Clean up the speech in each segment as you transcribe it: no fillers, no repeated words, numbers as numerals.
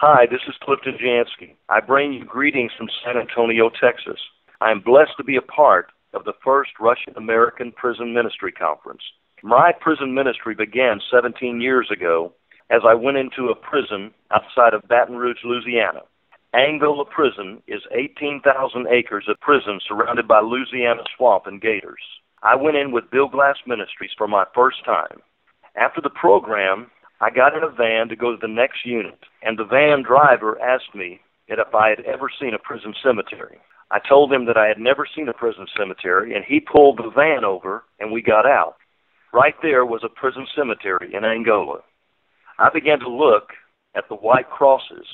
Hi, this is Clifton Jansky. I bring you greetings from San Antonio, Texas. I am blessed to be a part of the first Russian-American Prison Ministry Conference. My prison ministry began 17 years ago as I went into a prison outside of Baton Rouge, Louisiana. Angola Prison is 18,000 acres of prison surrounded by Louisiana swamp and gators. I went in with Bill Glass Ministries for my first time. After the program, I got in a van to go to the next unit, and the van driver asked me if I had ever seen a prison cemetery. I told him that I had never seen a prison cemetery, and he pulled the van over, and we got out. Right there was a prison cemetery in Angola. I began to look at the white crosses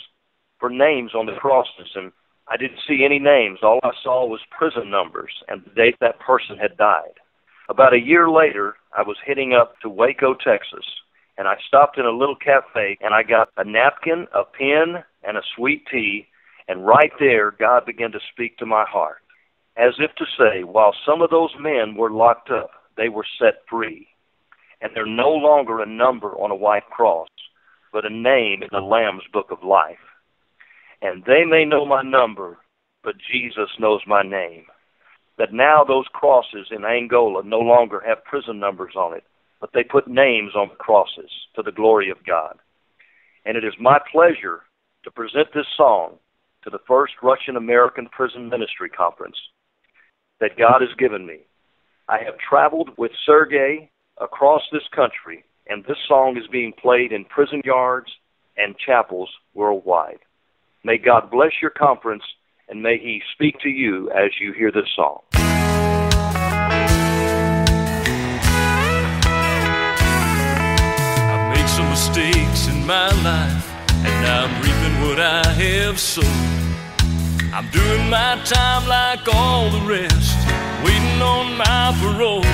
for names on the crosses, and I didn't see any names. All I saw was prison numbers and the date that person had died. About a year later, I was heading up to Waco, Texas, and I stopped in a little cafe, and I got a napkin, a pen, and a sweet tea, and right there, God began to speak to my heart, as if to say, while some of those men were locked up, they were set free, and they're no longer a number on a white cross, but a name in the Lamb's Book of Life. And they may know my number, but Jesus knows my name. That now those crosses in Angola no longer have prison numbers on it, but they put names on the crosses to the glory of God. And it is my pleasure to present this song to the first Russian-American Prison Ministry Conference that God has given me. I have traveled with Sergei across this country, and this song is being played in prison yards and chapels worldwide. May God bless your conference, and may He speak to you as you hear this song. Some mistakes in my life, and now I'm reaping what I have sown. I'm doing my time like all the rest, waiting on my parole.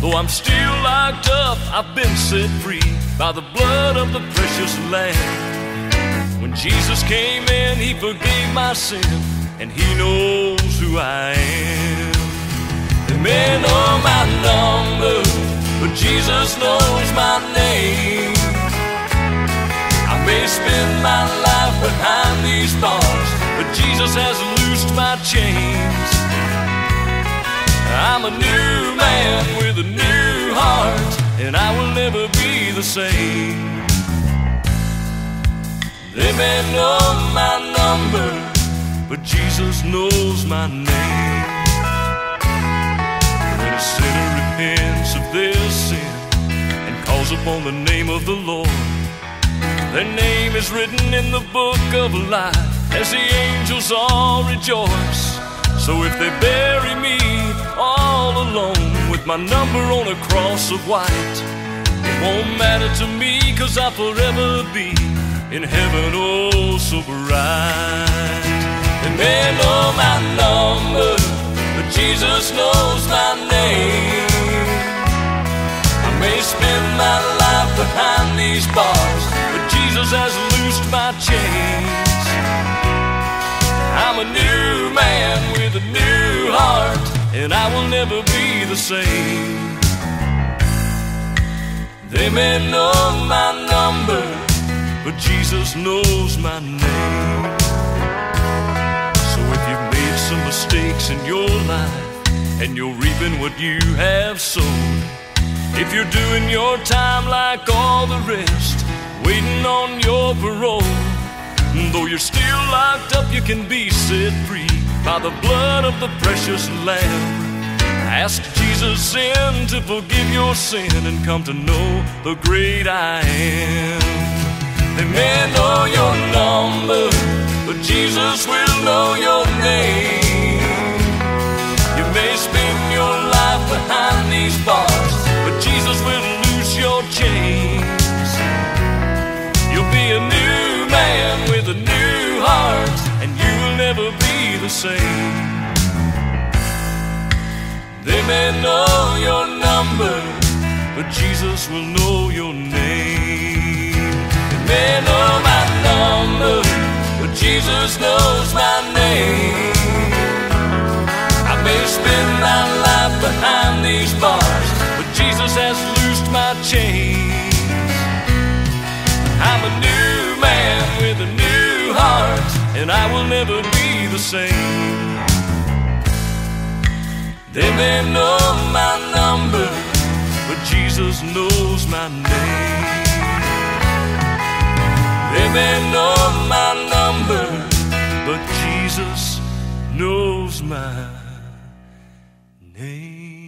Though I'm still locked up, I've been set free by the blood of the precious Lamb. When Jesus came in, He forgave my sin, and He knows who I am. They may know my number, but Jesus knows my name. I may spend my life behind these bars, but Jesus has loosed my chains. I'm a new man with a new heart, and I will never be the same. They may know my number, but Jesus knows my name. When a sinner repents of their sin and calls upon the name of the Lord, their name is written in the book of life as the angels all rejoice. So if they bury me all alone with my number on a cross of white, it won't matter to me, 'cause I'll forever be in heaven, oh so bright. They may know my number, but Jesus knows my name. I may spend my life behind these bars, but Jesus has loosed my chains. I'm a new man with a new heart, and I will never be the same. They may know my number, but Jesus knows my name. So if you've made some mistakes in your life, and you're reaping what you have sown, if you're doing your time like all the rest, waiting on your parole, though you're still locked up, you can be set free by the blood of the precious Lamb. Ask Jesus in to forgive your sin and come to know the great I am. They may know your number, but Jesus will know your name. You may spend your life behind these bars, but Jesus will loose your chains. You'll be a new man with a new heart, and you will never be the same. They may know your number, but Jesus will know your name. They may know my number, but Jesus knows my name. I may spend my life behind these bars, but Jesus has loosed my chains. I'm a new man with a heart, and I will never be the same. They may know my number, but Jesus knows my name. They may know my number, but Jesus knows my name.